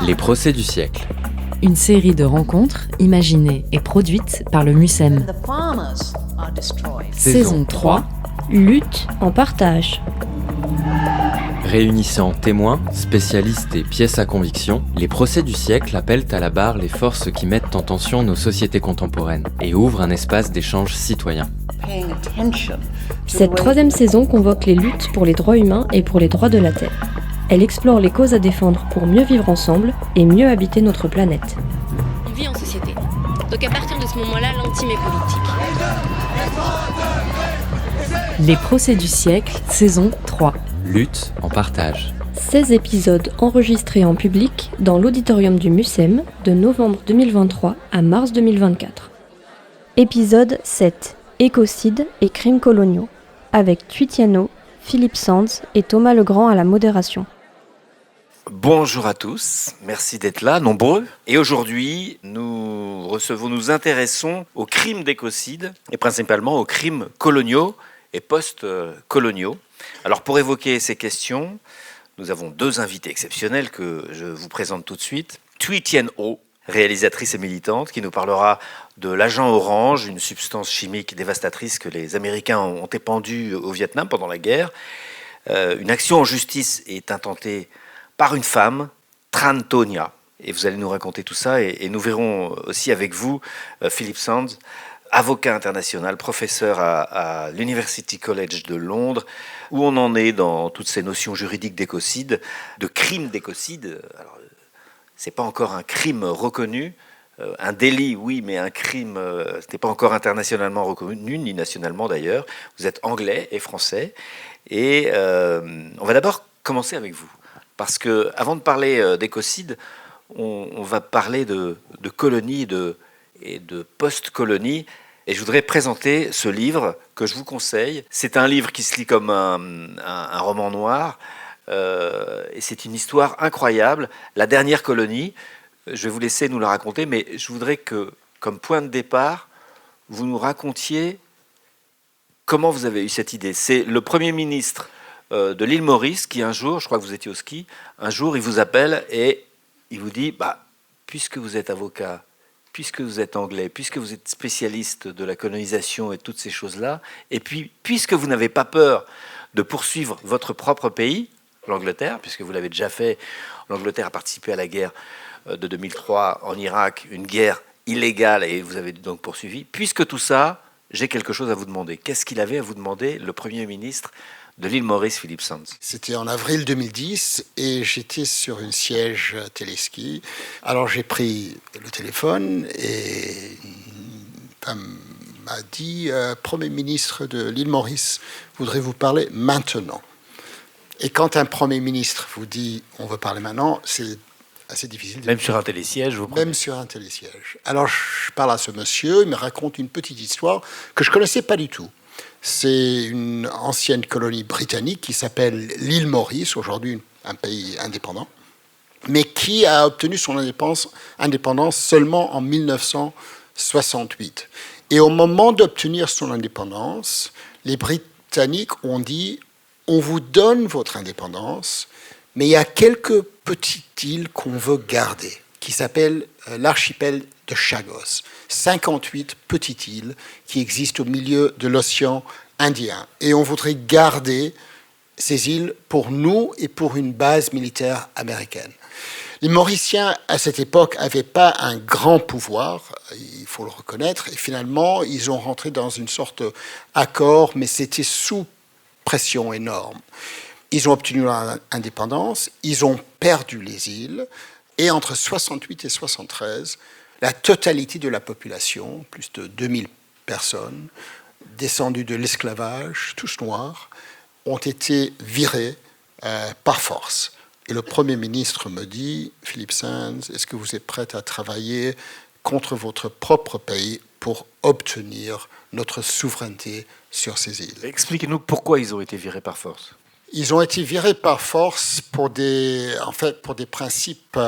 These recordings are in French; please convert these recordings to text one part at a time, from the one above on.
Les procès du siècle. Une série de rencontres imaginées et produites par le MUSEM. Saison 3. Lutte en partage. Réunissant témoins, spécialistes et pièces à conviction, les procès du siècle appellent à la barre les forces qui mettent en tension nos sociétés contemporaines et ouvrent un espace d'échange citoyen. Cette troisième saison convoque les luttes pour les droits humains et pour les droits de la Terre. Elle explore les causes à défendre pour mieux vivre ensemble et mieux habiter notre planète. On vit en société. Donc à partir de ce moment-là, l'intime est politique. Les procès du siècle, saison 3. Lutte en partage. 16 épisodes enregistrés en public dans l'auditorium du MUSEM de novembre 2023 à mars 2024. Épisode 7. Écocide et crimes coloniaux. Avec Tuitiano, Philippe Sands et Thomas Legrand à la modération. Bonjour à tous, merci d'être là, nombreux. Et aujourd'hui, nous intéressons aux crimes d'écocide et principalement aux crimes coloniaux et post-coloniaux. Alors pour évoquer ces questions, nous avons deux invités exceptionnels que je vous présente tout de suite. Thuy Thien O, réalisatrice et militante, qui nous parlera de l'agent orange, une substance chimique dévastatrice que les Américains ont épandue au Vietnam pendant la guerre. Une action en justice est intentée par une femme, Tran Tonia. Et vous allez nous raconter tout ça, et nous verrons aussi avec vous Philippe Sands, avocat international, professeur à l'University College de Londres, où on en est dans toutes ces notions juridiques d'écocide, de crime d'écocide. Alors, c'est pas encore un crime reconnu, un délit, oui, mais un crime, ce n'est pas encore internationalement reconnu, ni nationalement d'ailleurs. Vous êtes anglais et français, et on va d'abord commencer avec vous. Parce que, avant de parler d'écocide, on va parler de colonie et de post-colonie. Et je voudrais présenter ce livre que je vous conseille. C'est un livre qui se lit comme un roman noir. Et c'est une histoire incroyable. La dernière colonie, je vais vous laisser nous la raconter, mais je voudrais que, comme point de départ, vous nous racontiez comment vous avez eu cette idée. C'est le Premier ministre de l'île Maurice qui un jour, je crois que vous étiez au ski, un jour il vous appelle et il vous dit puisque vous êtes avocat, puisque vous êtes anglais, puisque vous êtes spécialiste de la colonisation et toutes ces choses-là, et puis puisque vous n'avez pas peur de poursuivre votre propre pays, l'Angleterre, puisque vous l'avez déjà fait, l'Angleterre a participé à la guerre de 2003 en Irak, une guerre illégale, et vous avez donc poursuivi, puisque tout ça, j'ai quelque chose à vous demander. Qu'est-ce qu'il avait à vous demander, le Premier ministre de l'île Maurice, Philippe Sands? C'était en avril 2010 et j'étais sur une siège téléski. Alors j'ai pris le téléphone et une femme m'a dit Premier ministre de l'île Maurice voudrait vous parler maintenant. Et quand un Premier ministre vous dit on veut parler maintenant, c'est assez difficile. Même sur un télésiège, vous prenez. Même sur un télésiège. Alors je parle à ce monsieur, il me raconte une petite histoire que je ne connaissais pas du tout. C'est une ancienne colonie britannique qui s'appelle l'île Maurice, aujourd'hui un pays indépendant, mais qui a obtenu son indépendance seulement en 1968. Et au moment d'obtenir son indépendance, les Britanniques ont dit « on vous donne votre indépendance, mais il y a quelques petites îles qu'on veut garder » qui s'appelle l'archipel de Chagos. 58 petites îles qui existent au milieu de l'océan Indien. Et on voudrait garder ces îles pour nous et pour une base militaire américaine. Les Mauriciens, à cette époque, n'avaient pas un grand pouvoir, il faut le reconnaître, et finalement, ils ont rentré dans une sorte d'accord, mais c'était sous pression énorme. Ils ont obtenu leur indépendance, ils ont perdu les îles, et entre 68 et 73, la totalité de la population, plus de 2000 personnes, descendues de l'esclavage, tous noirs, ont été virés par force. Et le Premier ministre me dit, Philippe Sands, est-ce que vous êtes prêt à travailler contre votre propre pays pour obtenir notre souveraineté sur ces îles? Expliquez-nous pourquoi ils ont été virés par force. Ils ont été virés par force pour des principes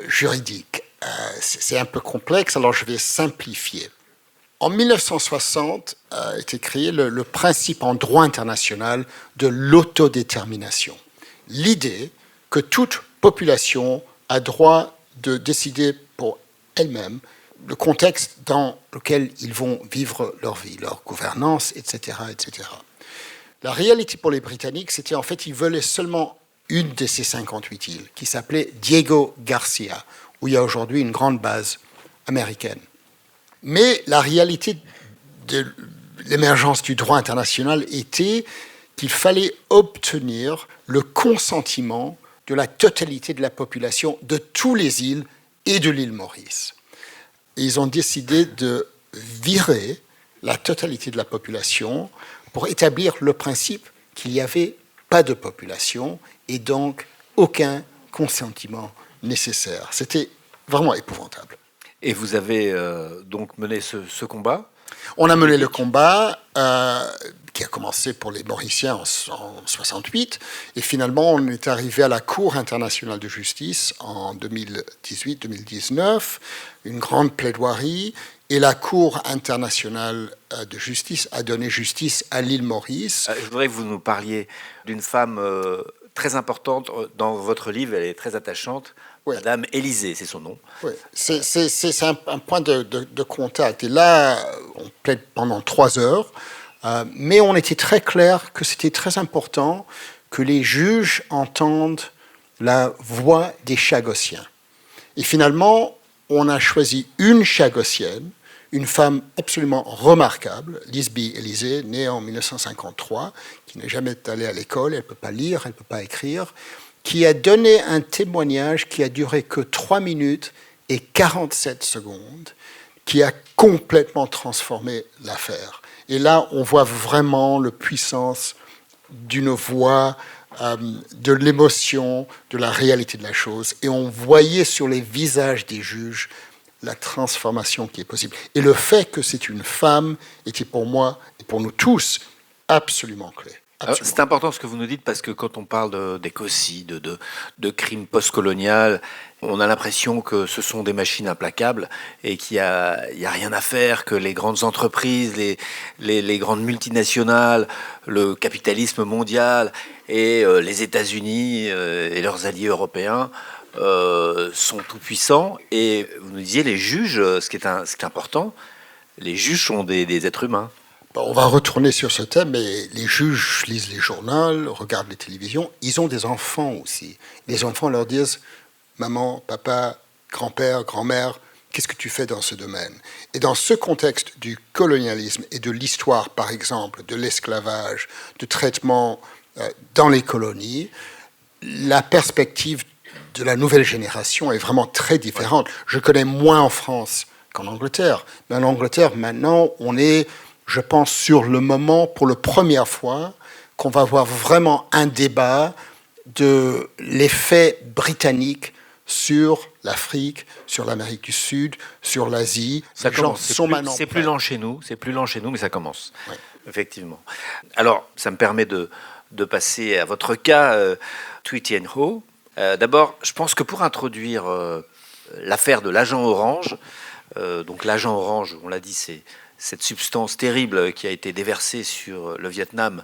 juridiques. C'est un peu complexe, alors je vais simplifier. En 1960 a été créé le principe en droit international de l'autodétermination. L'idée que que toute population a droit de décider pour elle-même le contexte dans lequel ils vont vivre leur vie, leur gouvernance, etc., etc. La réalité pour les Britanniques, c'était en fait, ils voulaient seulement une de ces 58 îles, qui s'appelait Diego Garcia, où il y a aujourd'hui une grande base américaine. Mais la réalité de l'émergence du droit international était qu'il fallait obtenir le consentement de la totalité de la population de toutes les îles et de l'île Maurice. Et ils ont décidé de virer la totalité de la population pour établir le principe qu'il n'y avait pas de population et donc aucun consentement nécessaire. C'était vraiment épouvantable. Et vous avez donc mené ce combat ? On a mené le combat qui a commencé pour les Mauriciens en 1968 et finalement on est arrivé à la Cour internationale de justice en 2018-2019, une grande plaidoirie et la Cour internationale de justice a donné justice à l'île Maurice. Je voudrais que vous nous parliez d'une femme très importante dans votre livre, elle est très attachante. Oui. Madame Élysée, c'est son nom. Oui, c'est un point de contact. Et là, on plaide pendant 3 heures, mais on était très clair que c'était très important que les juges entendent la voix des Chagossiens. Et finalement, on a choisi une Chagossienne, une femme absolument remarquable, Lisby Élysée, née en 1953, qui n'est jamais allée à l'école, elle ne peut pas lire, elle ne peut pas écrire, qui a donné un témoignage qui a duré que 3 minutes et 47 secondes, qui a complètement transformé l'affaire. Et là, on voit vraiment la puissance d'une voix, de l'émotion, de la réalité de la chose. Et on voyait sur les visages des juges la transformation qui est possible. Et le fait que c'est une femme était pour moi, et pour nous tous, absolument clé. C'est important ce que vous nous dites parce que quand on parle d'écocide, de crimes postcoloniaux, on a l'impression que ce sont des machines implacables et qu'il y a rien à faire, que les grandes entreprises, les grandes multinationales, le capitalisme mondial et les États-Unis et leurs alliés européens sont tout puissants. Et vous nous disiez les juges, ce qui est important, les juges sont des êtres humains. On va retourner sur ce thème, mais les juges lisent les journaux, regardent les télévisions, ils ont des enfants aussi. Les enfants leur disent « Maman, papa, grand-père, grand-mère, qu'est-ce que tu fais dans ce domaine ?» Et dans ce contexte du colonialisme et de l'histoire, par exemple, de l'esclavage, du traitement dans les colonies, la perspective de la nouvelle génération est vraiment très différente. Je connais moins en France qu'en Angleterre, mais en Angleterre, maintenant, on est... Je pense sur le moment, pour la première fois, qu'on va avoir vraiment un débat de l'effet britannique sur l'Afrique, sur l'Amérique du Sud, sur l'Asie. Ça commence. C'est plus lent chez nous, mais ça commence. Oui. Effectivement. Alors, ça me permet de passer à votre cas, Thuy Thien Ho. D'abord, je pense que pour introduire l'affaire de l'agent orange, donc l'agent orange, on l'a dit, c'est cette substance terrible qui a été déversée sur le Vietnam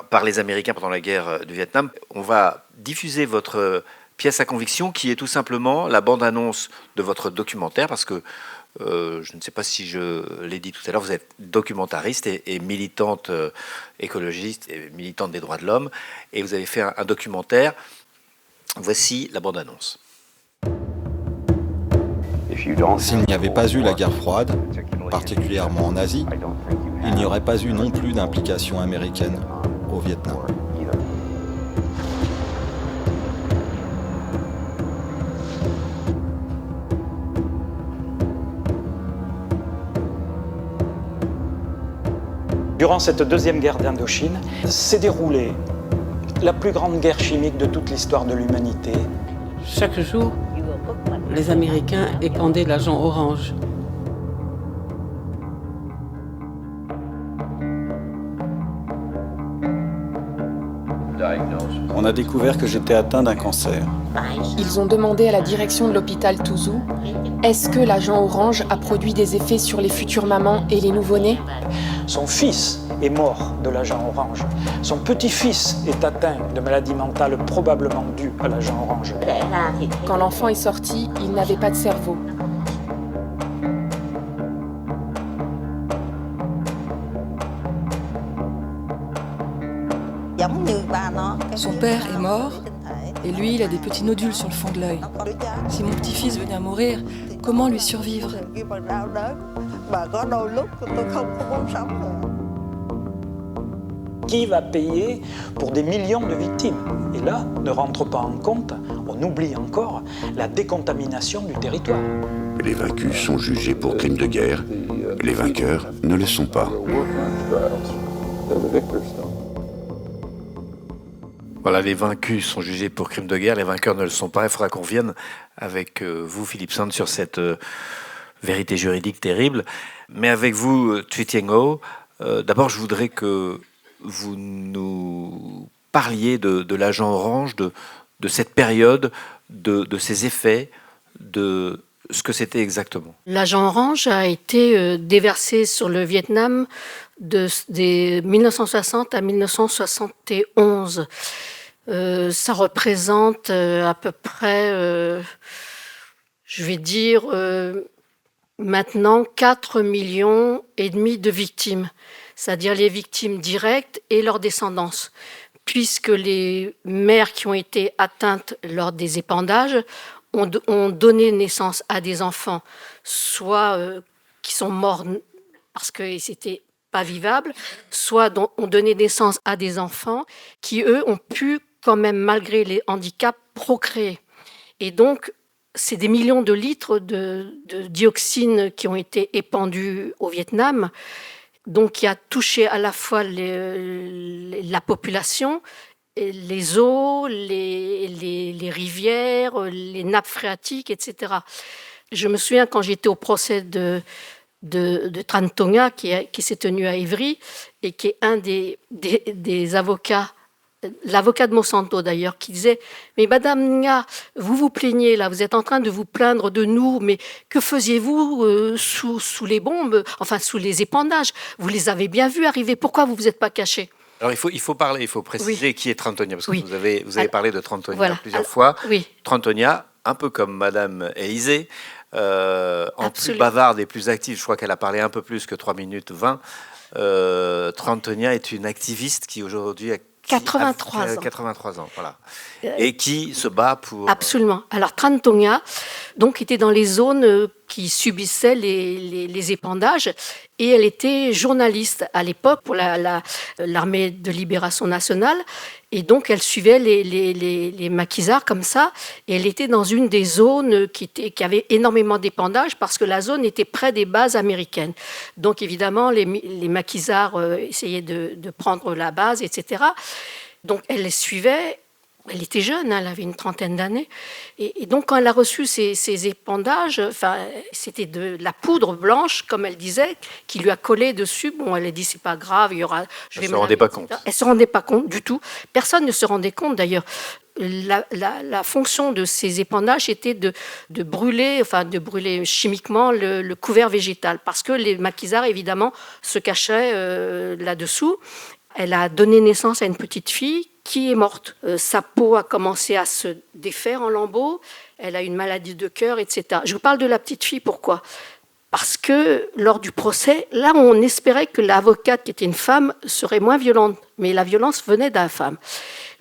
par les Américains pendant la guerre du Vietnam. On va diffuser votre pièce à conviction qui est tout simplement la bande-annonce de votre documentaire parce que, je ne sais pas si je l'ai dit tout à l'heure, vous êtes documentariste et militante écologiste et militante des droits de l'homme et vous avez fait un documentaire. Voici la bande-annonce. S'il n'y avait pas eu la guerre froide, particulièrement en Asie, il n'y aurait pas eu non plus d'implication américaine au Vietnam. Durant cette deuxième guerre d'Indochine, s'est déroulée la plus grande guerre chimique de toute l'histoire de l'humanité. Chaque jour, les Américains épandaient l'agent orange. On a découvert que j'étais atteint d'un cancer. Ils ont demandé à la direction de l'hôpital Touzou, est-ce que l'agent orange a produit des effets sur les futures mamans et les nouveau-nés ? Son fils est mort de l'agent orange. Son petit-fils est atteint de maladie mentale probablement due à l'agent orange. Quand l'enfant est sorti, il n'avait pas de cerveau. Son père est mort et lui, il a des petits nodules sur le fond de l'œil. Si mon petit-fils venait à mourir, comment lui survivre ? Qui va payer pour des millions de victimes ? Et là, ne rentre pas en compte, on oublie encore, la décontamination du territoire. Les vaincus sont jugés pour crimes de guerre, les vainqueurs ne le sont pas. Voilà, les vaincus sont jugés pour crimes de guerre, les vainqueurs ne le sont pas. Il faudra qu'on revienne avec vous, Philippe Sand, sur cette vérité juridique terrible. Mais avec vous, ThuyIen Ngo, d'abord je voudrais que vous nous parliez de l'agent orange, de cette période, de ses effets, de ce que c'était exactement. L'agent orange a été déversé sur le Vietnam de 1960 à 1971. Ça représente à peu près, je vais dire, maintenant 4,5 millions de victimes, c'est-à-dire les victimes directes et leurs descendants, puisque les mères qui ont été atteintes lors des épandages ont donné naissance à des enfants, soit qui sont morts parce qu'ils n'étaient pas vivables, soit ont donné naissance à des enfants qui, eux, ont pu quand même, malgré les handicaps, procréer. Et donc, c'est des millions de litres de dioxine qui ont été épandus au Vietnam, donc qui a touché à la fois la population, les eaux, les rivières, les nappes phréatiques, etc. Je me souviens quand j'étais au procès de Tran Tonga qui s'est tenu à Ivry et qui est un des avocats, l'avocat de Monsanto d'ailleurs, qui disait « Mais Madame Nga, vous vous plaignez là, vous êtes en train de vous plaindre de nous, mais que faisiez-vous sous les bombes, enfin sous les épandages? Vous les avez bien vus arriver, pourquoi vous vous êtes pas cachés ?» Alors il faut préciser qui est Tran Tonga, parce que vous avez parlé de Tran Tonga plusieurs fois. Oui. Tran Tonga, un peu comme Madame Élysée, en plus bavarde et plus active, je crois qu'elle a parlé un peu plus que 3 minutes 20. Tran Tonga est une activiste qui aujourd'hui a 83 ans, voilà. Et qui se bat pour... Absolument. Alors, Tran Tonga, donc, était dans les zones qui subissaient les épandages, et elle était journaliste à l'époque pour l'armée de libération nationale, et donc elle suivait les maquisards comme ça, et elle était dans une des zones qui avait énormément d'épandages, parce que la zone était près des bases américaines. Donc évidemment, les maquisards essayaient de prendre la base, etc. Donc elle les suivait. Elle était jeune, elle avait une trentaine d'années. Et donc, quand elle a reçu ces épandages, c'était de la poudre blanche, comme elle disait, qui lui a collé dessus. Bon, elle a dit, c'est pas grave, il y aura... Elle ne se rendait pas compte. Elle ne se rendait pas compte du tout. Personne ne se rendait compte, d'ailleurs. La fonction de ces épandages était de brûler chimiquement le couvert végétal, parce que les maquisards, évidemment, se cachaient là-dessous. Elle a donné naissance à une petite fille qui est morte. Sa peau a commencé à se défaire en lambeaux, elle a une maladie de cœur, etc. Je vous parle de la petite fille, pourquoi ? Parce que lors du procès, là on espérait que l'avocate, qui était une femme, serait moins violente, mais la violence venait de la femme.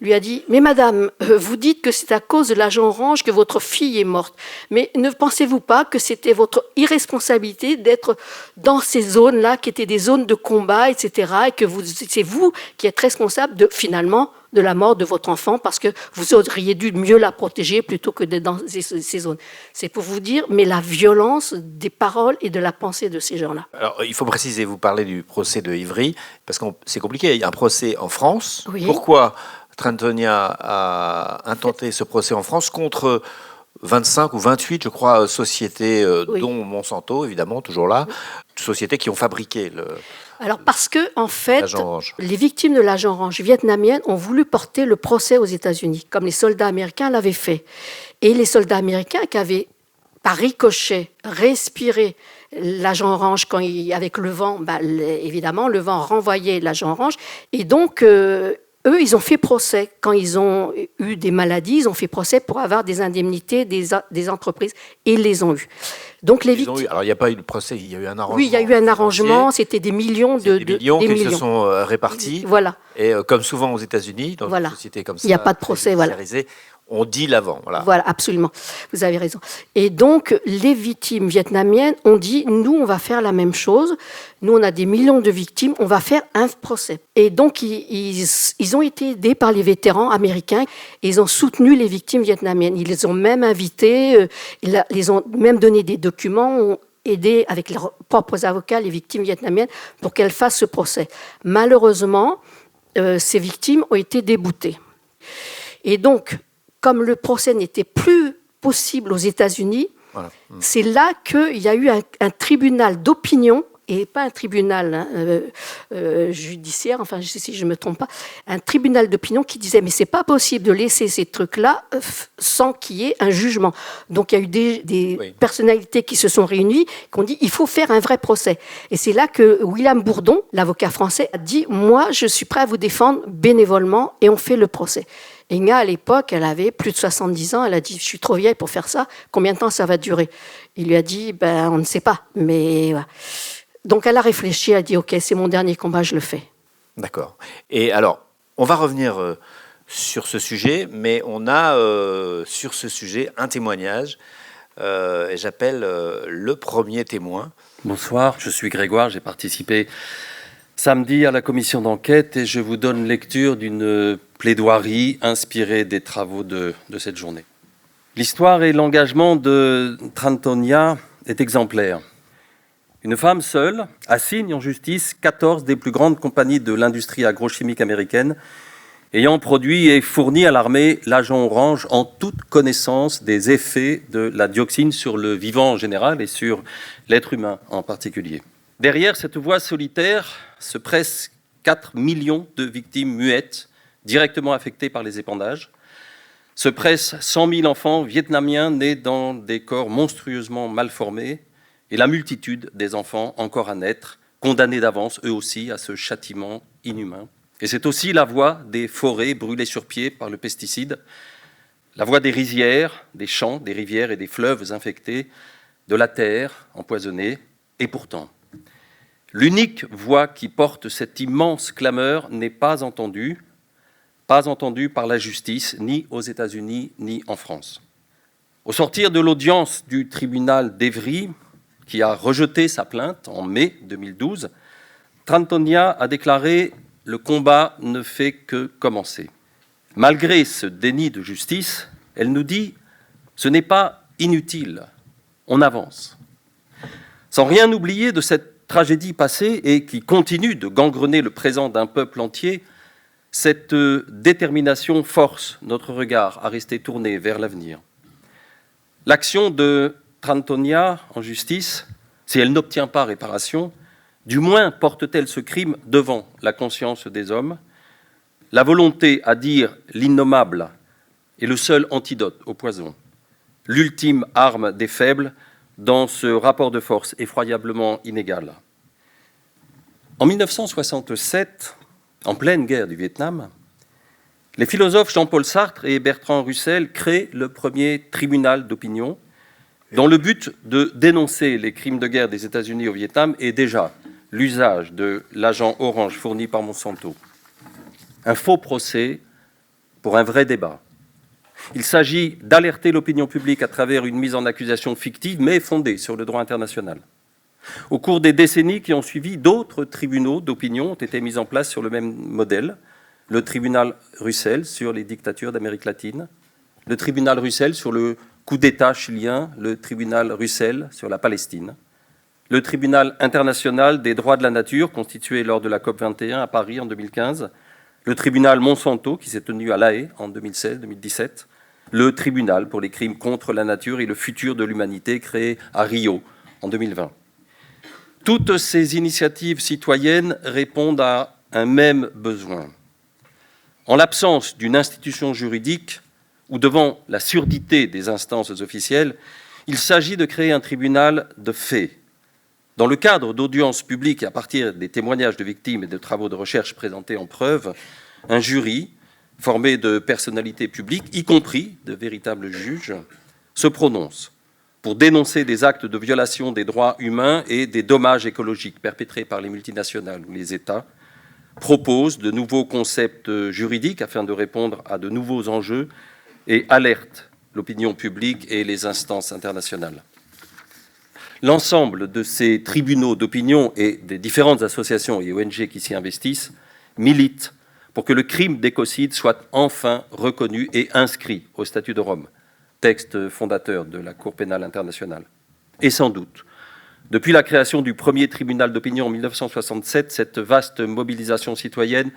Lui a dit « Mais madame, vous dites que c'est à cause de l'agent orange que votre fille est morte, mais ne pensez-vous pas que c'était votre irresponsabilité d'être dans ces zones-là, qui étaient des zones de combat, etc., et que c'est vous qui êtes responsable finalement de la mort de votre enfant, parce que vous auriez dû mieux la protéger plutôt que d'être dans ces zones. » C'est pour vous dire, mais la violence des paroles et de la pensée de ces gens-là. Alors, il faut préciser, vous parlez du procès de Ivry, parce que c'est compliqué, il y a un procès en France. Oui. Pourquoi Tran Tonga a intenté ce procès en France contre 25 ou 28, je crois, sociétés, dont Monsanto, évidemment, toujours là, sociétés qui ont fabriqué Alors parce que, en fait, les victimes de l'agent orange vietnamienne ont voulu porter le procès aux États-Unis, comme les soldats américains l'avaient fait. Et les soldats américains qui avaient, par ricochet, respiré l'agent orange avec le vent, évidemment, le vent renvoyait l'agent orange. Et donc, eux, ils ont fait procès. Quand ils ont eu des maladies, ils ont fait procès pour avoir des indemnités des entreprises. Et ils les ont eues. Donc, les victimes... Alors, il n'y a pas eu de procès, il y a eu un arrangement. Oui, il y a eu un arrangement, c'était des millions de... Des millions qui se sont répartis. Voilà. Et comme souvent aux États-Unis, dans une société comme ça, il n'y a pas de procès, voilà. On dit l'avant. Voilà, absolument. Vous avez raison. Et donc, les victimes vietnamiennes ont dit, nous, on va faire la même chose. Nous, on a des millions de victimes, on va faire un procès. Et donc, ils ont été aidés par les vétérans américains. Et ils ont soutenu les victimes vietnamiennes. Ils les ont même invités, ils les ont même donné des documents, ont aidé avec leurs propres avocats les victimes vietnamiennes pour qu'elles fassent ce procès. Malheureusement, ces victimes ont été déboutées. Et donc, comme le procès n'était plus possible aux États-Unis, c'est là qu'il y a eu un tribunal d'opinion, et pas un tribunal judiciaire, enfin si je ne me trompe pas, un tribunal d'opinion qui disait mais c'est pas possible de laisser ces trucs-là sans qu'il y ait un jugement. Donc il y a eu des personnalités qui se sont réunies, qui ont dit il faut faire un vrai procès. Et c'est là que William Bourdon, l'avocat français, a dit moi je suis prêt à vous défendre bénévolement et on fait le procès. Et Nga, à l'époque, elle avait plus de 70 ans. Elle a dit, je suis trop vieille pour faire ça. Combien de temps ça va durer ? Il lui a dit, on ne sait pas. Mais voilà. Donc, elle a réfléchi. Elle a dit, OK, c'est mon dernier combat, je le fais. D'accord. Et alors, on va revenir sur ce sujet, mais on a sur ce sujet un témoignage. Et j'appelle le premier témoin. Bonsoir, je suis Grégoire. J'ai participé samedi à la commission d'enquête et je vous donne lecture d'une plaidoirie inspirée des travaux de cette journée. L'histoire et l'engagement de Trantonia est exemplaire. Une femme seule assigne en justice 14 des plus grandes compagnies de l'industrie agrochimique américaine ayant produit et fourni à l'armée l'agent orange en toute connaissance des effets de la dioxine sur le vivant en général et sur l'être humain en particulier. Derrière cette voie solitaire se pressent 4 millions de victimes muettes directement affectées par les épandages. Se pressent 100 000 enfants vietnamiens nés dans des corps monstrueusement mal formés et la multitude des enfants encore à naître, condamnés d'avance, eux aussi, à ce châtiment inhumain. Et c'est aussi la voie des forêts brûlées sur pied par le pesticide, la voie des rizières, des champs, des rivières et des fleuves infectés, de la terre empoisonnée. Et pourtant, l'unique voix qui porte cette immense clameur n'est pas entendue par la justice, ni aux États-Unis, ni en France. Au sortir de l'audience du tribunal d'Évry, qui a rejeté sa plainte en mai 2012, Trantonia a déclaré « Le combat ne fait que commencer ». Malgré ce déni de justice, elle nous dit « Ce n'est pas inutile, on avance ». Sans rien oublier de cette tragédie passée et qui continue de gangrener le présent d'un peuple entier, cette détermination force notre regard à rester tourné vers l'avenir. L'action de Trantonia en justice, si elle n'obtient pas réparation, du moins porte-t-elle ce crime devant la conscience des hommes. La volonté à dire l'innommable est le seul antidote au poison, l'ultime arme des faibles dans ce rapport de force effroyablement inégal. En 1967, en pleine guerre du Vietnam, les philosophes Jean-Paul Sartre et Bertrand Russell créent le premier tribunal d'opinion dont le but de dénoncer les crimes de guerre des États-Unis au Vietnam est déjà l'usage de l'agent orange fourni par Monsanto. Un faux procès pour un vrai débat. Il s'agit d'alerter l'opinion publique à travers une mise en accusation fictive mais fondée sur le droit international. Au cours des décennies qui ont suivi, d'autres tribunaux d'opinion ont été mis en place sur le même modèle. Le tribunal Russell sur les dictatures d'Amérique latine, le tribunal Russell sur le coup d'État chilien, le tribunal Russell sur la Palestine, le tribunal international des droits de la nature constitué lors de la COP21 à Paris en 2015, le tribunal Monsanto qui s'est tenu à La Haye en 2016-2017, le tribunal pour les crimes contre la nature et le futur de l'humanité créé à Rio en 2020. Toutes ces initiatives citoyennes répondent à un même besoin. En l'absence d'une institution juridique ou devant la surdité des instances officielles, il s'agit de créer un tribunal de faits. Dans le cadre d'audiences publiques et à partir des témoignages de victimes et de travaux de recherche présentés en preuve, un jury formé de personnalités publiques, y compris de véritables juges, se prononce pour dénoncer des actes de violation des droits humains et des dommages écologiques perpétrés par les multinationales ou les États, propose de nouveaux concepts juridiques afin de répondre à de nouveaux enjeux et alerte l'opinion publique et les instances internationales. L'ensemble de ces tribunaux d'opinion et des différentes associations et ONG qui s'y investissent militent pour que le crime d'écocide soit enfin reconnu et inscrit au statut de Rome, texte fondateur de la Cour pénale internationale. Et sans doute, depuis la création du premier tribunal d'opinion en 1967, cette vaste mobilisation citoyenne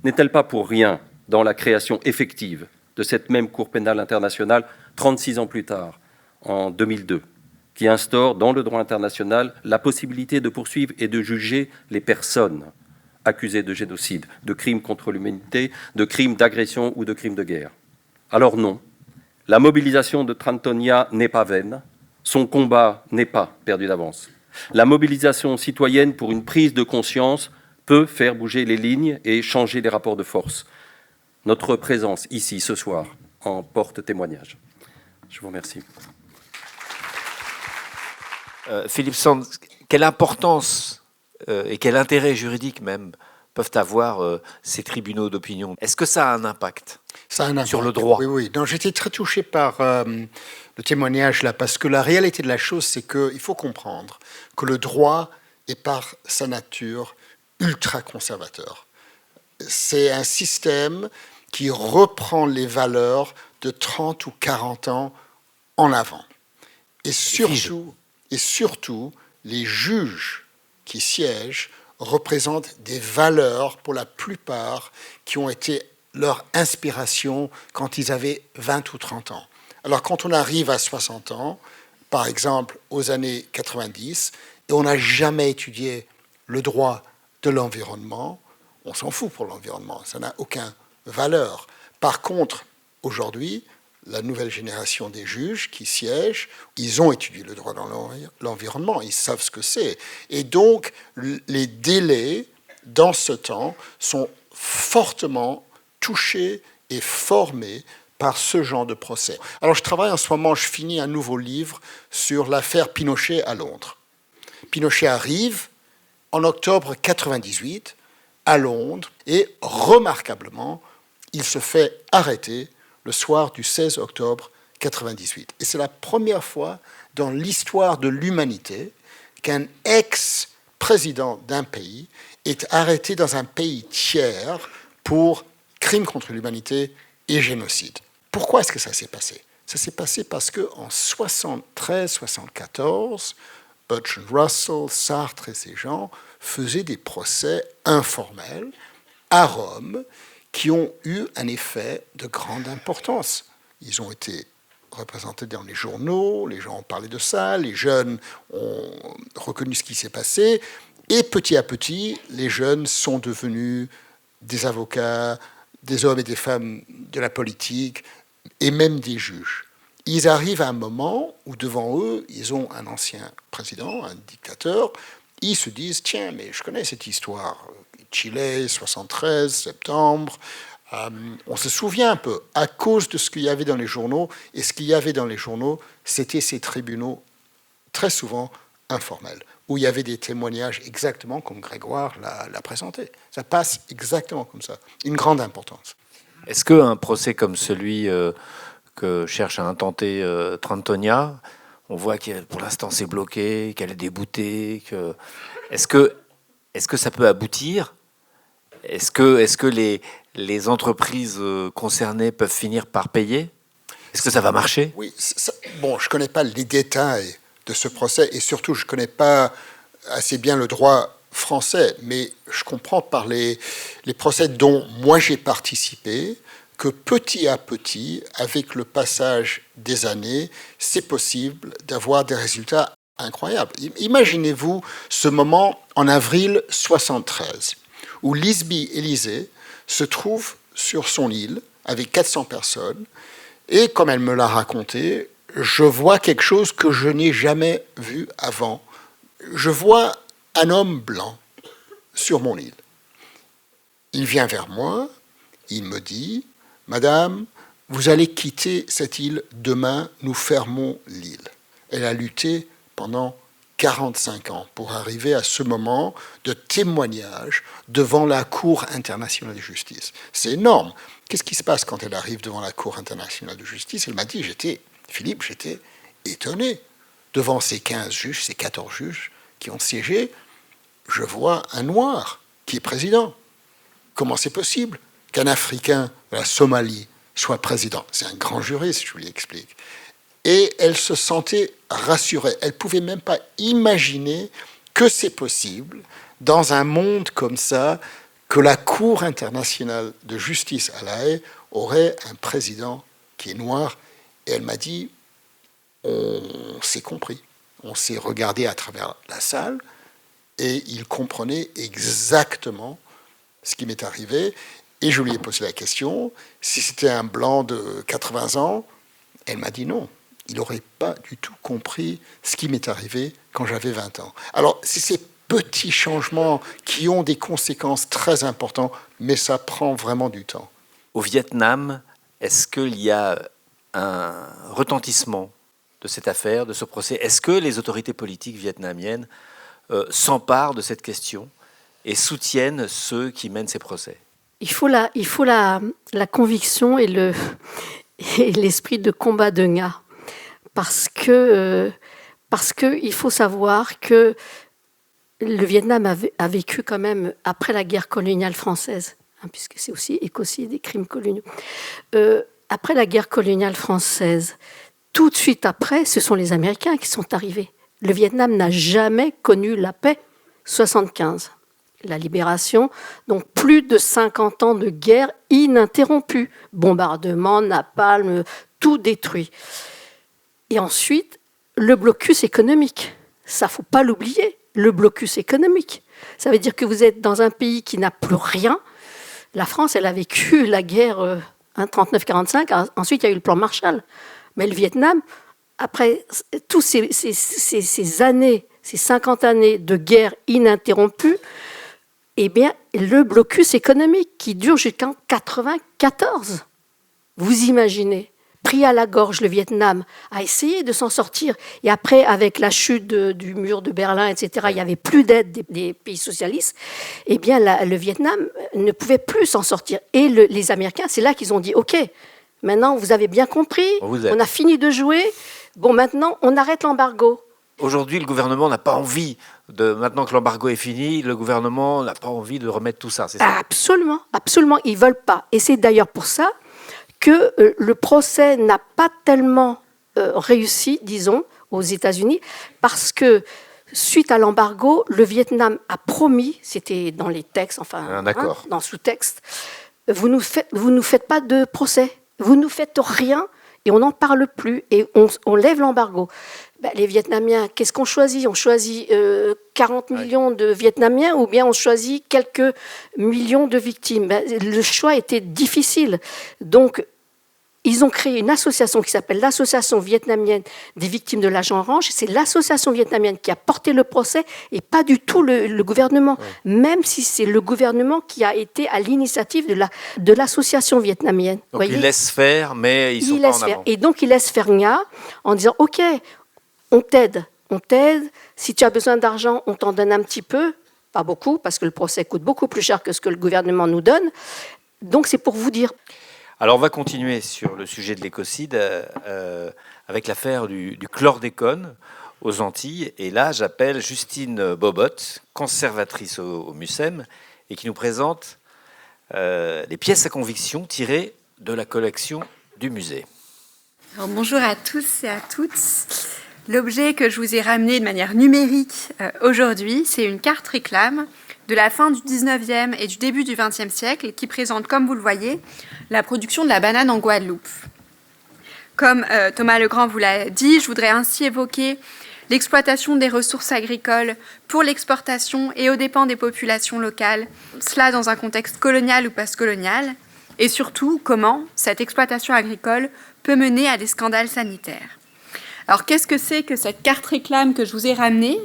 n'est-elle pas pour rien dans la création effective de cette même Cour pénale internationale 36 ans plus tard, en 2002, qui instaure dans le droit international la possibilité de poursuivre et de juger les personnes accusées de génocide, de crimes contre l'humanité, de crimes d'agression ou de crimes de guerre. Alors non, la mobilisation de Trentonia n'est pas vaine, son combat n'est pas perdu d'avance. La mobilisation citoyenne pour une prise de conscience peut faire bouger les lignes et changer les rapports de force. Notre présence ici ce soir en porte témoignage. Je vous remercie. Philippe Sands, quelle importance et quel intérêt juridique même peuvent avoir ces tribunaux d'opinion? Est-ce que ça a un impact, sur le droit? Oui. Non, j'étais très touché par le témoignage là, parce que la réalité de la chose, c'est qu'il faut comprendre que le droit est par sa nature ultra conservateur. C'est un système qui reprend les valeurs de 30 ou 40 ans en avant. Et surtout, les juges qui siègent représentent des valeurs, pour la plupart, qui ont été leur inspiration quand ils avaient 20 ou 30 ans. Alors quand on arrive à 60 ans, par exemple aux années 90, et on n'a jamais étudié le droit de l'environnement, on s'en fout pour l'environnement, ça n'a aucune valeur. Par contre, aujourd'hui, la nouvelle génération des juges qui siègent, ils ont étudié le droit dans l'environnement, ils savent ce que c'est. Et donc, les délais, dans ce temps, sont fortement touchés et formés par ce genre de procès. Alors, je travaille en ce moment, je finis un nouveau livre sur l'affaire Pinochet à Londres. Pinochet arrive en octobre 1998 à Londres et, remarquablement, il se fait arrêter le soir du 16 octobre 1998. Et c'est la première fois dans l'histoire de l'humanité qu'un ex-président d'un pays est arrêté dans un pays tiers pour crimes contre l'humanité et génocide. Pourquoi est-ce que ça s'est passé? Ça s'est passé parce qu'en 73-74, Bertrand Russell, Sartre et ces gens faisaient des procès informels à Rome qui ont eu un effet de grande importance. Ils ont été représentés dans les journaux, les gens ont parlé de ça, les jeunes ont reconnu ce qui s'est passé, et petit à petit, les jeunes sont devenus des avocats, des hommes et des femmes de la politique, et même des juges. Ils arrivent à un moment où devant eux, ils ont un ancien président, un dictateur, ils se disent, tiens, mais je connais cette histoire, Chile, 73, septembre, on se souvient un peu, à cause de ce qu'il y avait dans les journaux, et ce qu'il y avait dans les journaux, c'était ces tribunaux très souvent informels, où il y avait des témoignages exactement comme Grégoire l'a présenté. Ça passe exactement comme ça, une grande importance. Est-ce qu'un procès comme celui que cherche à intenter Trentonia, on voit que pour l'instant c'est bloqué, qu'elle est déboutée, est-ce que ça peut aboutir? Est-ce que les entreprises concernées peuvent finir par payer? Est-ce que ça va marcher? Oui, bon, je ne connais pas les détails de ce procès, et surtout, je ne connais pas assez bien le droit français, mais je comprends par les procès dont moi j'ai participé, que petit à petit, avec le passage des années, c'est possible d'avoir des résultats incroyable. Imaginez-vous ce moment en avril 73, où Lisby Élysée se trouve sur son île avec 400 personnes, et comme elle me l'a raconté, je vois quelque chose que je n'ai jamais vu avant. Je vois un homme blanc sur mon île. Il vient vers moi, il me dit « Madame, vous allez quitter cette île demain, nous fermons l'île. » Elle a lutté pendant 45 ans pour arriver à ce moment de témoignage devant la Cour internationale de justice. C'est énorme. Qu'est-ce qui se passe quand elle arrive devant la Cour internationale de justice? Elle m'a dit, j'étais étonné. Devant ces 15 juges, ces 14 juges qui ont siégé, je vois un noir qui est président. Comment c'est possible qu'un Africain de la Somalie soit président? C'est un grand juriste, je lui explique. Et elle se sentait rassurée. Elle ne pouvait même pas imaginer que c'est possible, dans un monde comme ça, que la Cour internationale de justice à La Haye aurait un président qui est noir. Et elle m'a dit, on s'est compris. On s'est regardé à travers la salle et il comprenait exactement ce qui m'est arrivé. Et je lui ai posé la question, si c'était un blanc de 80 ans, elle m'a dit non. Il n'aurait pas du tout compris ce qui m'est arrivé quand j'avais 20 ans. Alors, c'est ces petits changements qui ont des conséquences très importantes, mais ça prend vraiment du temps. Au Vietnam, est-ce qu'il y a un retentissement de cette affaire, de ce procès? Est-ce que les autorités politiques vietnamiennes s'emparent de cette question et soutiennent ceux qui mènent ces procès? Il faut la conviction et l'esprit de combat de Nga. Parce que il faut savoir que le Vietnam a vécu quand même, après la guerre coloniale française, puisque c'est aussi écocide des crimes coloniaux, après la guerre coloniale française, tout de suite après, ce sont les Américains qui sont arrivés. Le Vietnam n'a jamais connu la paix, 75, la libération, donc plus de 50 ans de guerre ininterrompue, bombardements, napalm, tout détruit. Et ensuite, le blocus économique. Ça, il ne faut pas l'oublier, le blocus économique. Ça veut dire que vous êtes dans un pays qui n'a plus rien. La France, elle a vécu la guerre 39-45. Ensuite, il y a eu le plan Marshall. Mais le Vietnam, après tous ces années, ces 50 années de guerre ininterrompue, eh bien, le blocus économique qui dure jusqu'en 94. Vous imaginez, pris à la gorge, le Vietnam a essayé de s'en sortir. Et après, avec la chute du mur de Berlin, etc., il n'y avait plus d'aide des pays socialistes. Eh bien, le Vietnam ne pouvait plus s'en sortir. Et les Américains, c'est là qu'ils ont dit « Ok, maintenant, vous avez bien compris, on a fini de jouer. Bon, maintenant, on arrête l'embargo. » Aujourd'hui, le gouvernement n'a pas envie, maintenant que l'embargo est fini, le gouvernement n'a pas envie de remettre tout ça, c'est ça? Absolument, absolument, ils ne veulent pas. Et c'est d'ailleurs pour ça que le procès n'a pas tellement réussi, disons, aux États-Unis, parce que suite à l'embargo, le Vietnam a promis, c'était dans les textes, enfin, dans sous-texte, vous nous faites pas de procès, vous nous faites rien et on n'en parle plus et on lève l'embargo. Ben, les Vietnamiens, qu'est-ce qu'on choisit? On choisit 40 millions de Vietnamiens ou bien on choisit quelques millions de victimes? Ben, le choix était difficile. Donc, ils ont créé une association qui s'appelle l'Association vietnamienne des victimes de l'agent orange. C'est l'association vietnamienne qui a porté le procès et pas du tout le gouvernement, même si c'est le gouvernement qui a été à l'initiative de l'association vietnamienne. Donc ils laissent faire, mais ils sont pas en avant. Et donc ils laissent faire Nga en disant « Ok, on t'aide. Si tu as besoin d'argent, on t'en donne un petit peu, pas beaucoup, parce que le procès coûte beaucoup plus cher que ce que le gouvernement nous donne. Donc c'est pour vous dire... » Alors on va continuer sur le sujet de l'écocide avec l'affaire du chlordécone aux Antilles. Et là, j'appelle Justine Bobot, conservatrice au MUSEM, et qui nous présente les pièces à conviction tirées de la collection du musée. Alors, bonjour à tous et à toutes. L'objet que je vous ai ramené de manière numérique aujourd'hui, c'est une carte réclame de la fin du 19e et du début du 20e siècle qui présente, comme vous le voyez, la production de la banane en Guadeloupe. Comme Thomas Legrand vous l'a dit, je voudrais ainsi évoquer l'exploitation des ressources agricoles pour l'exportation et aux dépens des populations locales, cela dans un contexte colonial ou post-colonial, et surtout comment cette exploitation agricole peut mener à des scandales sanitaires. Alors qu'est-ce que c'est que cette carte réclame que je vous ai ramenée ?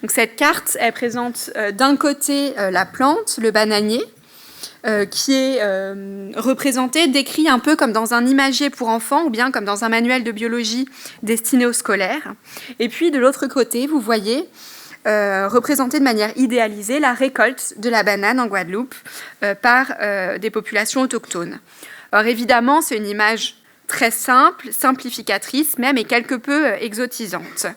Donc, cette carte, elle présente d'un côté la plante, le bananier, qui est représenté, décrit un peu comme dans un imagier pour enfants ou bien comme dans un manuel de biologie destiné aux scolaires. Et puis de l'autre côté, vous voyez représenté de manière idéalisée la récolte de la banane en Guadeloupe par des populations autochtones. Alors évidemment, c'est une image très simple, simplificatrice même et quelque peu exotisante.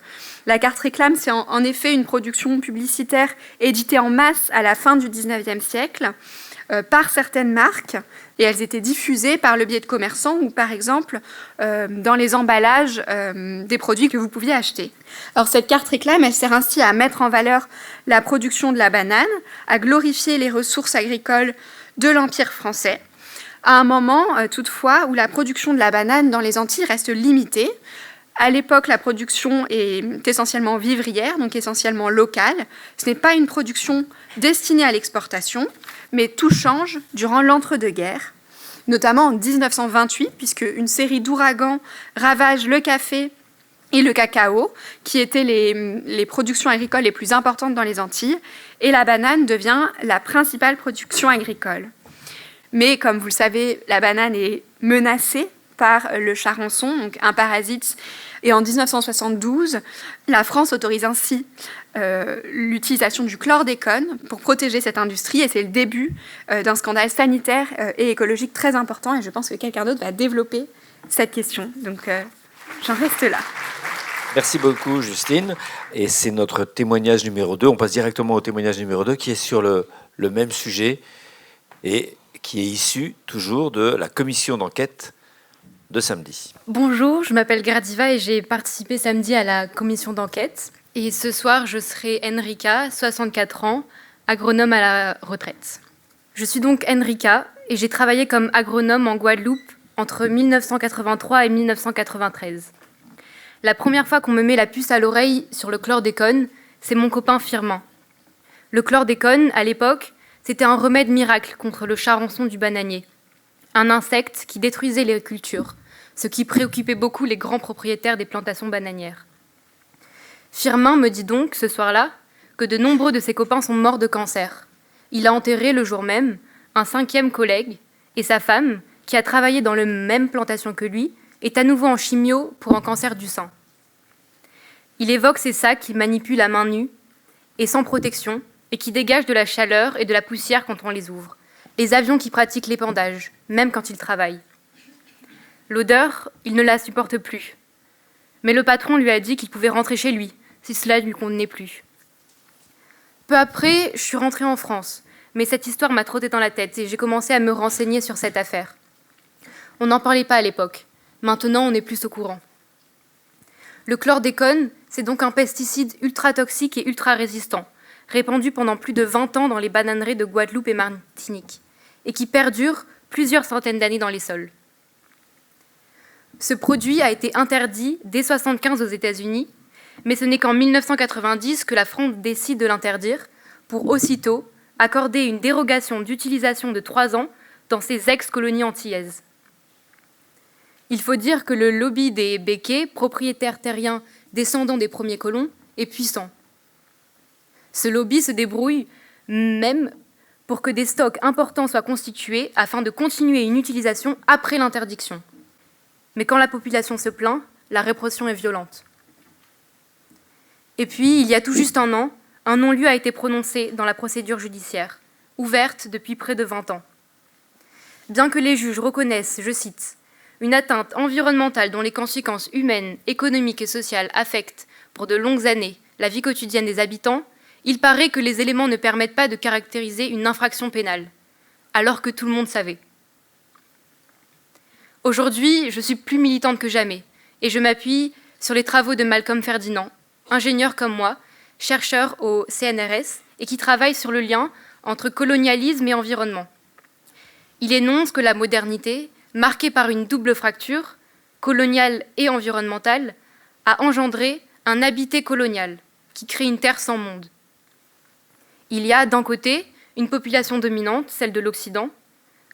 La carte réclame, c'est en effet une production publicitaire éditée en masse à la fin du XIXe siècle par certaines marques, et elles étaient diffusées par le biais de commerçants ou par exemple dans les emballages des produits que vous pouviez acheter. Alors cette carte réclame, elle sert ainsi à mettre en valeur la production de la banane, à glorifier les ressources agricoles de l'Empire français, à un moment toutefois où la production de la banane dans les Antilles reste limitée. À l'époque, la production est essentiellement vivrière, donc essentiellement locale. Ce n'est pas une production destinée à l'exportation, mais tout change durant l'entre-deux-guerres, notamment en 1928, puisque une série d'ouragans ravage le café et le cacao, qui étaient les productions agricoles les plus importantes dans les Antilles, et la banane devient la principale production agricole. Mais comme vous le savez, la banane est menacée par le charançon, donc un parasite. Et en 1972, la France autorise ainsi l'utilisation du chlordécone pour protéger cette industrie. Et c'est le début d'un scandale sanitaire et écologique très important. Et je pense que quelqu'un d'autre va développer cette question. Donc j'en reste là. Merci beaucoup, Justine. Et c'est notre témoignage numéro 2. On passe directement au témoignage numéro 2 qui est sur le même sujet et qui est issu toujours de la commission d'enquête de samedi. Bonjour, je m'appelle Gradiva et j'ai participé samedi à la commission d'enquête. Et ce soir, je serai Enrica, 64 ans, agronome à la retraite. Je suis donc Enrica et j'ai travaillé comme agronome en Guadeloupe entre 1983 et 1993. La première fois qu'on me met la puce à l'oreille sur le chlordécone, c'est mon copain Firmin. Le chlordécone, à l'époque, c'était un remède miracle contre le charançon du bananier, un insecte qui détruisait les cultures, ce qui préoccupait beaucoup les grands propriétaires des plantations bananières. Firmin me dit donc, ce soir-là, que de nombreux de ses copains sont morts de cancer. Il a enterré le jour même un 5e collègue et sa femme, qui a travaillé dans la même plantation que lui, est à nouveau en chimio pour un cancer du sein. Il évoque ces sacs qui manipulent à main nue et sans protection et qui dégagent de la chaleur et de la poussière quand on les ouvre. Les avions qui pratiquent l'épandage, même quand ils travaillent. L'odeur, il ne la supporte plus. Mais le patron lui a dit qu'il pouvait rentrer chez lui, si cela ne lui convenait plus. Peu après, je suis rentrée en France, mais cette histoire m'a trotté dans la tête et j'ai commencé à me renseigner sur cette affaire. On n'en parlait pas à l'époque. Maintenant, on est plus au courant. Le chlordécone, c'est donc un pesticide ultra toxique et ultra résistant, répandu pendant plus de 20 ans dans les bananeraies de Guadeloupe et Martinique, et qui perdure plusieurs centaines d'années dans les sols. Ce produit a été interdit dès 1975 aux États-Unis, mais ce n'est qu'en 1990 que la France décide de l'interdire, pour aussitôt accorder une dérogation d'utilisation de 3 ans dans ses ex-colonies antillaises. Il faut dire que le lobby des Békés, propriétaires terriens descendants des premiers colons, est puissant. Ce lobby se débrouille même pour que des stocks importants soient constitués afin de continuer une utilisation après l'interdiction. Mais quand la population se plaint, la répression est violente. Et puis, il y a tout juste un an, un non-lieu a été prononcé dans la procédure judiciaire, ouverte depuis près de 20 ans. Bien que les juges reconnaissent, je cite, « une atteinte environnementale dont les conséquences humaines, économiques et sociales affectent pour de longues années la vie quotidienne des habitants », il paraît que les éléments ne permettent pas de caractériser une infraction pénale, alors que tout le monde savait. Aujourd'hui, je suis plus militante que jamais, et je m'appuie sur les travaux de Malcolm Ferdinand, ingénieur comme moi, chercheur au CNRS, et qui travaille sur le lien entre colonialisme et environnement. Il énonce que la modernité, marquée par une double fracture, coloniale et environnementale, a engendré un habité colonial qui crée une terre sans monde. Il y a d'un côté une population dominante, celle de l'Occident,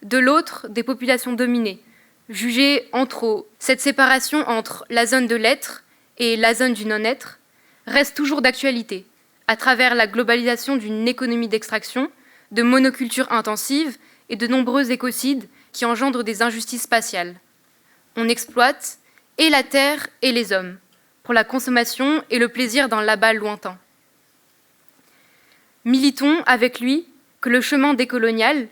de l'autre des populations dominées, jugées en trop. Cette séparation entre la zone de l'être et la zone du non-être reste toujours d'actualité, à travers la globalisation d'une économie d'extraction, de monoculture intensive et de nombreux écocides qui engendrent des injustices spatiales. On exploite et la terre et les hommes, pour la consommation et le plaisir d'un là-bas lointain. Militons avec lui que le chemin décolonial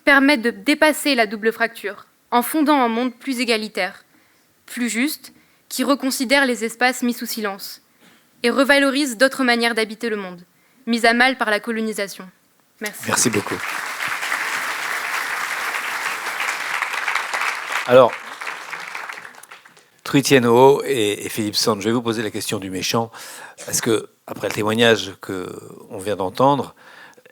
permette de dépasser la double fracture, en fondant un monde plus égalitaire, plus juste, qui reconsidère les espaces mis sous silence et revalorise d'autres manières d'habiter le monde, mises à mal par la colonisation. Merci. Merci beaucoup. Alors, Thuy Thien Ho et Philippe Sand, je vais vous poser la question du méchant, parce que, après le témoignage qu'on vient d'entendre,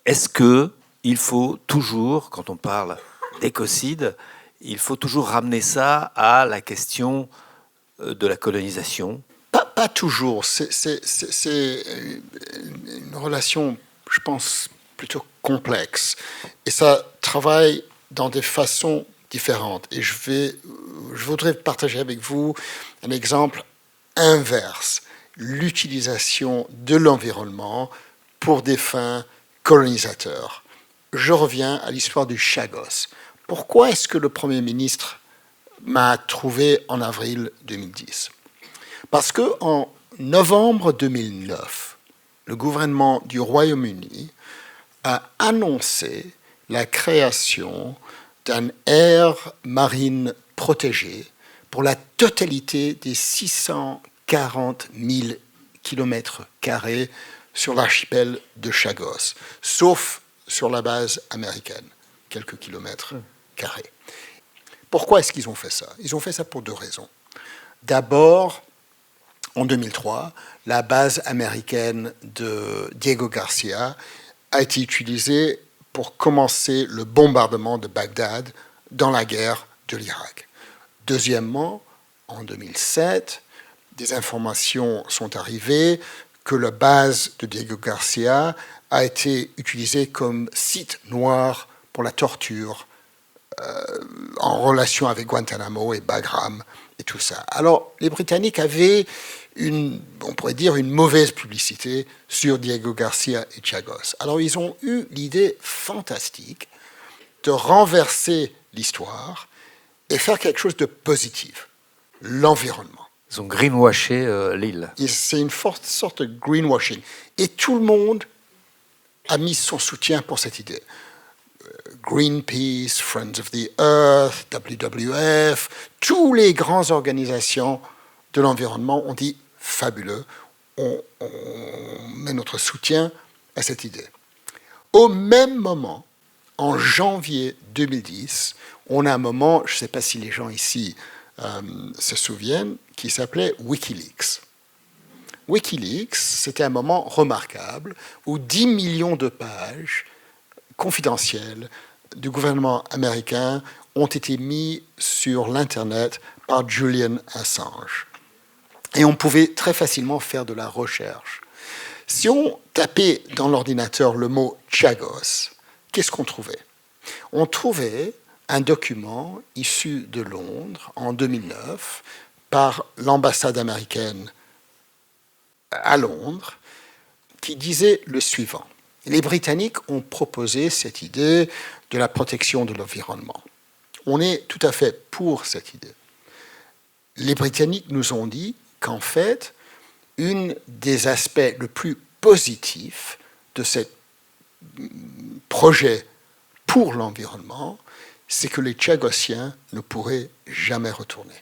est-ce qu'il faut toujours, quand on parle d'écocide, il faut toujours ramener ça à la question de la colonisation? Pas toujours. C'est une relation, je pense, plutôt complexe. Et ça travaille dans des façons différentes. Et je voudrais partager avec vous un exemple inverse. L'utilisation de l'environnement pour des fins colonisateurs. Je reviens à l'histoire du Chagos. Pourquoi est-ce que le Premier ministre m'a trouvé en avril 2010 ? Parce qu'en novembre 2009, le gouvernement du Royaume-Uni a annoncé la création d'une aire marine protégée pour la totalité des 640 000 km² sur l'archipel de Chagos, sauf sur la base américaine, quelques kilomètres carrés. Pourquoi est-ce qu'ils ont fait ça ? Ils ont fait ça pour deux raisons. D'abord, en 2003, la base américaine de Diego Garcia a été utilisée pour commencer le bombardement de Bagdad dans la guerre de l'Irak. Deuxièmement, en 2007, des informations sont arrivées que la base de Diego Garcia a été utilisée comme site noir pour la torture en relation avec Guantanamo et Bagram et tout ça. Alors, les Britanniques avaient on pourrait dire, une mauvaise publicité sur Diego Garcia et Chagos. Alors, ils ont eu l'idée fantastique de renverser l'histoire et faire quelque chose de positif, l'environnement. Ils ont greenwashé l'île. C'est une sorte de greenwashing. Et tout le monde a mis son soutien pour cette idée. Greenpeace, Friends of the Earth, WWF, toutes les grandes organisations de l'environnement ont dit fabuleux, on met notre soutien à cette idée. Au même moment, en janvier 2010, on a un moment, je ne sais pas si les gens ici se souviennent, qui s'appelait Wikileaks. Wikileaks, c'était un moment remarquable où 10 millions de pages confidentielles du gouvernement américain ont été mis sur l'Internet par Julian Assange. Et on pouvait très facilement faire de la recherche. Si on tapait dans l'ordinateur le mot Chagos, qu'est-ce qu'on trouvait ? On trouvait un document issu de Londres en 2009 par l'ambassade américaine à Londres qui disait le suivant. Les Britanniques ont proposé cette idée de la protection de l'environnement. On est tout à fait pour cette idée. Les Britanniques nous ont dit qu'en fait, un des aspects le plus positifs de ce projet pour l'environnement, c'est que les Chagossiens ne pourraient jamais retourner.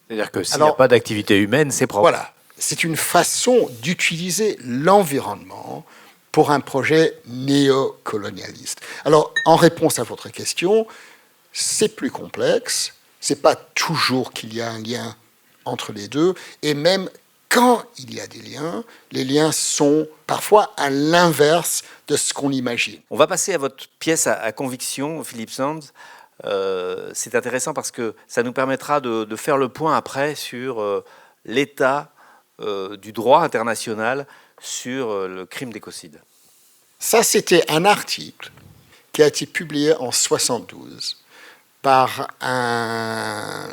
C'est-à-dire que s'il n'y a pas d'activité humaine, c'est propre. Voilà, c'est une façon d'utiliser l'environnement pour un projet néocolonialiste. Alors, en réponse à votre question, c'est plus complexe. Ce n'est pas toujours qu'il y a un lien entre les deux. Et même quand il y a des liens, les liens sont parfois à l'inverse de ce qu'on imagine. On va passer à votre pièce à conviction, Philippe Sand. C'est intéressant parce que ça nous permettra de faire le point après sur l'état du droit international sur le crime d'écocide. Ça, c'était un article qui a été publié en 1972 par un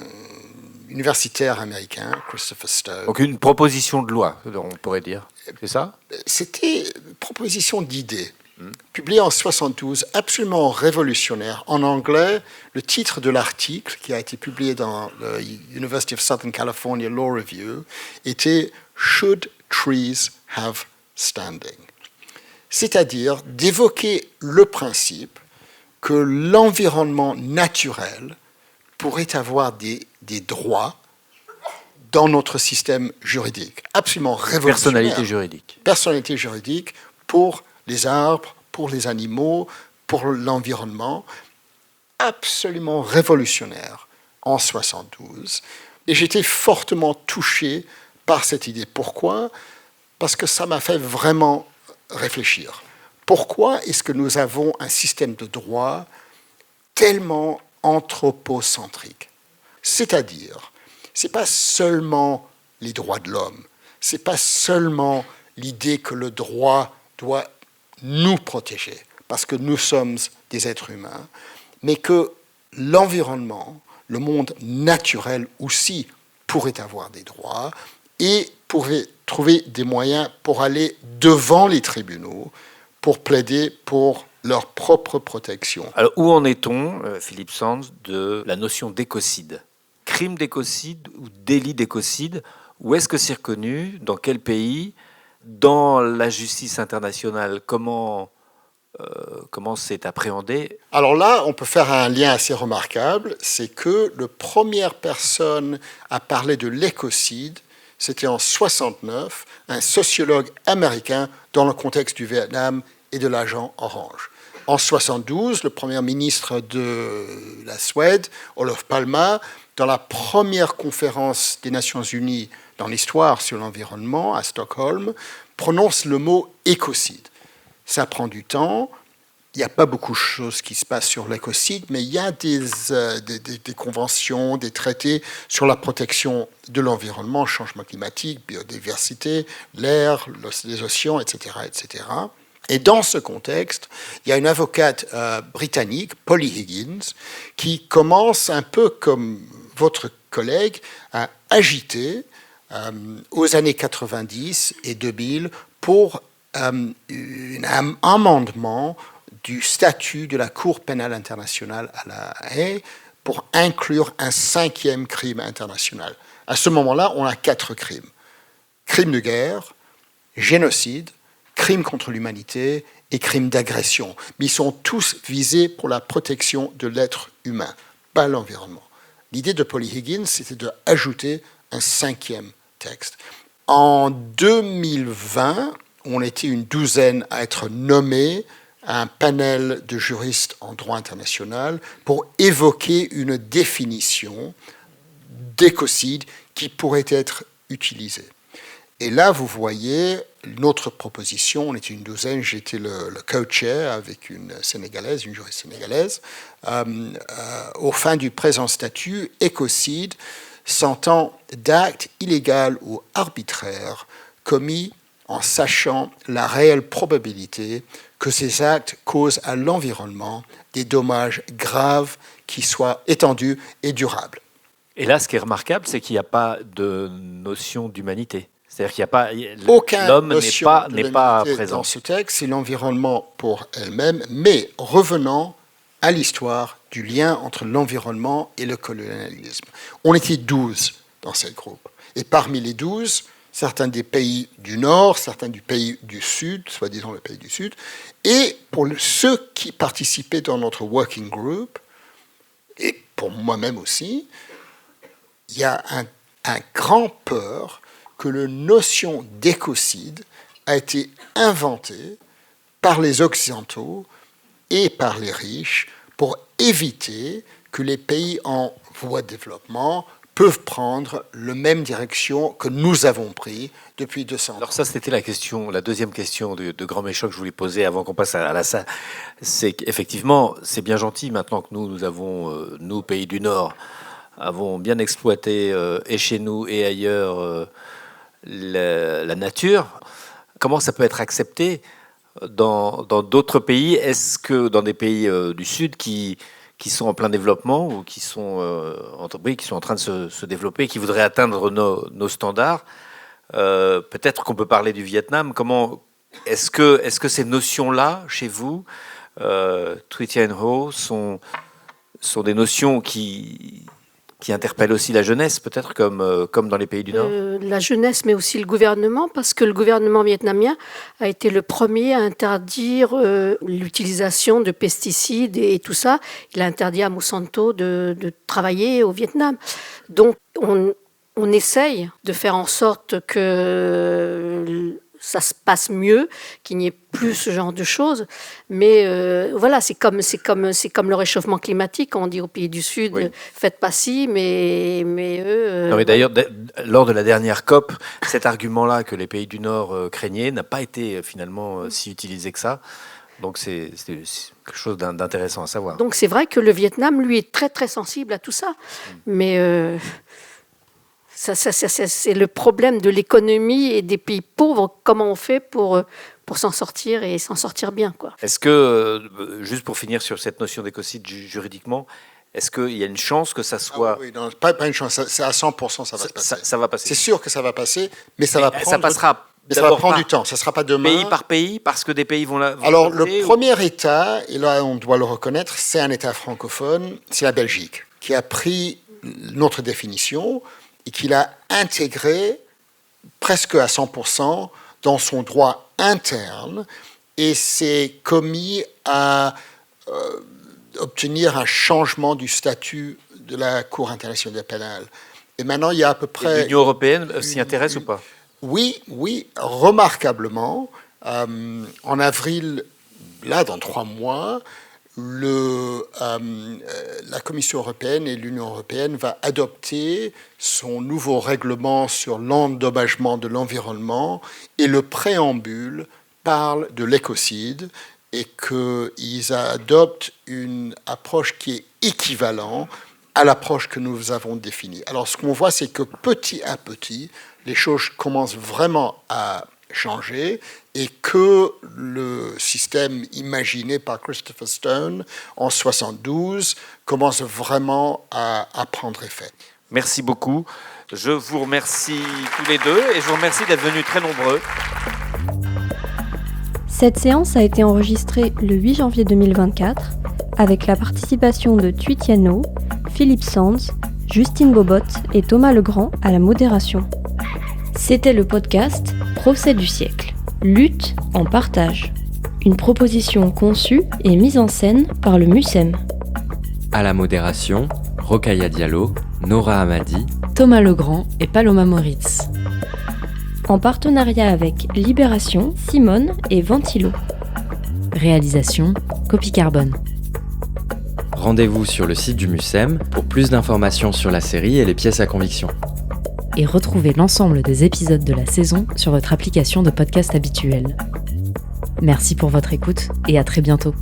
universitaire américain, Christopher Stone. Donc une proposition de loi, on pourrait dire, c'est ça ? C'était une proposition d'idée, publiée en 1972, absolument révolutionnaire. En anglais, le titre de l'article, qui a été publié dans le University of Southern California Law Review, était « Should trees have standing ?» C'est-à-dire d'évoquer le principe que l'environnement naturel pourrait avoir des droits dans notre système juridique. Absolument révolutionnaire. Personnalité juridique. Personnalité juridique pour les arbres, pour les animaux, pour l'environnement. Absolument révolutionnaire en 1972. Et j'étais fortement touché par cette idée. Pourquoi ? Parce que ça m'a fait vraiment réfléchir. Pourquoi est-ce que nous avons un système de droit tellement anthropocentrique ? C'est-à-dire, ce n'est pas seulement les droits de l'homme, ce n'est pas seulement l'idée que le droit doit nous protéger, parce que nous sommes des êtres humains, mais que l'environnement, le monde naturel aussi, pourrait avoir des droits et pourrait trouver des moyens pour aller devant les tribunaux, pour plaider pour leur propre protection. Alors, où en est-on, Philippe Sands, de la notion d'écocide ? Crime d'écocide ou délit d'écocide, où est-ce que c'est reconnu ? Dans quel pays ? Dans la justice internationale, comment c'est appréhendé ? Alors là, on peut faire un lien assez remarquable, c'est que la première personne à parler de l'écocide, c'était en 1969, un sociologue américain dans le contexte du Vietnam et de l'agent orange. En 1972, le premier ministre de la Suède, Olof Palme, dans la première conférence des Nations Unies dans l'histoire sur l'environnement à Stockholm, prononce le mot écocide. Ça prend du temps. Il n'y a pas beaucoup de choses qui se passent sur l'écocide, mais il y a des conventions, des traités sur la protection de l'environnement, changement climatique, biodiversité, l'air, les océans, etc., etc. Et dans ce contexte, il y a une avocate britannique, Polly Higgins, qui commence un peu comme votre collègue à agiter aux années 90 et 2000 pour un amendement du statut de la Cour pénale internationale à La Haye pour inclure un 5e crime international. À ce moment-là, on a 4 crimes. Crime de guerre, génocide, crime contre l'humanité et crime d'agression. Mais ils sont tous visés pour la protection de l'être humain, pas l'environnement. L'idée de Polly Higgins, c'était d'ajouter un 5e texte. En 2020, on était une douzaine à être nommés à un panel de juristes en droit international pour évoquer une définition d'écocide qui pourrait être utilisée. Et là, vous voyez notre proposition, on était une douzaine, j'étais le co-chair avec une Sénégalaise, une juriste sénégalaise. Au fin du présent statut, écocide s'entend d'acte illégal ou arbitraire commis en sachant la réelle probabilité que ces actes causent à l'environnement des dommages graves qui soient étendus et durables. Et là, ce qui est remarquable, c'est qu'il n'y a pas de notion d'humanité. C'est-à-dire qu'il n'y a pas l'homme n'est pas présent dans ce texte, c'est l'environnement pour elle-même, mais revenant à l'histoire du lien entre l'environnement et le colonialisme. On était 12 dans ce groupe. Et parmi les 12, certains des pays du Nord, certains du pays du Sud, soi-disant le pays du Sud, et pour ceux qui participaient dans notre working group, et pour moi-même aussi, il y a un grand peur que la notion d'écocide a été inventée par les Occidentaux et par les riches pour éviter que les pays en voie de développement peuvent prendre la même direction que nous avons pris depuis 200 ans. Alors ça, c'était la deuxième question de Grand Méchant que je voulais poser avant qu'on passe à la salle. C'est qu'effectivement, c'est bien gentil maintenant que nous avons, nous, pays du Nord, avons bien exploité, et chez nous et ailleurs, la nature. Comment ça peut être accepté dans d'autres pays? Est-ce que dans des pays du Sud qui sont en plein développement ou qui sont entreprises qui sont en train de se développer, qui voudraient atteindre nos standards, peut-être qu'on peut parler du Vietnam. Comment est-ce que ces notions-là, chez vous, Thuy Thien Ho, sont des notions qui interpellent aussi la jeunesse, peut-être comme dans les pays du Nord? La jeunesse, mais aussi le gouvernement, parce que le gouvernement vietnamien a été le premier à interdire l'utilisation de pesticides et tout ça. Il a interdit à Monsanto de travailler au Vietnam. Donc, on essaye de faire en sorte que ça se passe mieux, qu'il n'y ait plus ce genre de choses. Mais voilà, c'est comme le réchauffement climatique. On dit aux pays du Sud, oui, faites pas ci, mais eux... non, mais d'ailleurs, lors de la dernière COP, cet argument-là que les pays du Nord craignaient n'a pas été finalement si utilisé que ça. Donc c'est quelque chose d'intéressant à savoir. Donc c'est vrai que le Vietnam, lui, est très très sensible à tout ça. Mais... c'est le problème de l'économie et des pays pauvres. Comment on fait pour s'en sortir et s'en sortir bien, quoi. Est-ce que, juste pour finir sur cette notion d'écocide juridiquement, est-ce qu'il y a une chance que ça soit... oui, non, pas une chance, c'est à 100% ça va se passer. Ça va passer. C'est sûr que ça va passer, mais ça va prendre... Ça passera... Mais ça va prendre du temps, ça ne sera pas demain. Pays par pays, parce que des pays vont la... Alors, le premier État, et là on doit le reconnaître, c'est un État francophone, c'est la Belgique, qui a pris notre définition et qui l'a intégré presque à 100% dans son droit interne et s'est commis à obtenir un changement du statut de la Cour internationale pénale. Et maintenant, il y a à peu près... L'Union européenne s'y intéresse ou pas? Oui, remarquablement. En avril, là, dans 3 mois... la Commission européenne et l'Union européenne va adopter son nouveau règlement sur l'endommagement de l'environnement et le préambule parle de l'écocide et qu'ils adoptent une approche qui est équivalente à l'approche que nous avons définie. Alors ce qu'on voit, c'est que petit à petit, les choses commencent vraiment à changer et que le système imaginé par Christopher Stone en 1972 commence vraiment à prendre effet. Merci beaucoup. Je vous remercie tous les deux et je vous remercie d'être venus très nombreux. Cette séance a été enregistrée le 8 janvier 2024 avec la participation de Thuy Thien Ho, Philippe Sands, Justine Bobot et Thomas Legrand à la modération. C'était le podcast Procès du siècle, lutte en partage. Une proposition conçue et mise en scène par le MUSEM. À la modération, Rokhaya Diallo, Nora Hamadi, Thomas Legrand et Paloma Moritz. En partenariat avec Libération, Simone et Ventilo. Réalisation, Copie Carbone. Rendez-vous sur le site du MUSEM pour plus d'informations sur la série et les pièces à conviction. Et retrouvez l'ensemble des épisodes de la saison sur votre application de podcast habituelle. Merci pour votre écoute et à très bientôt.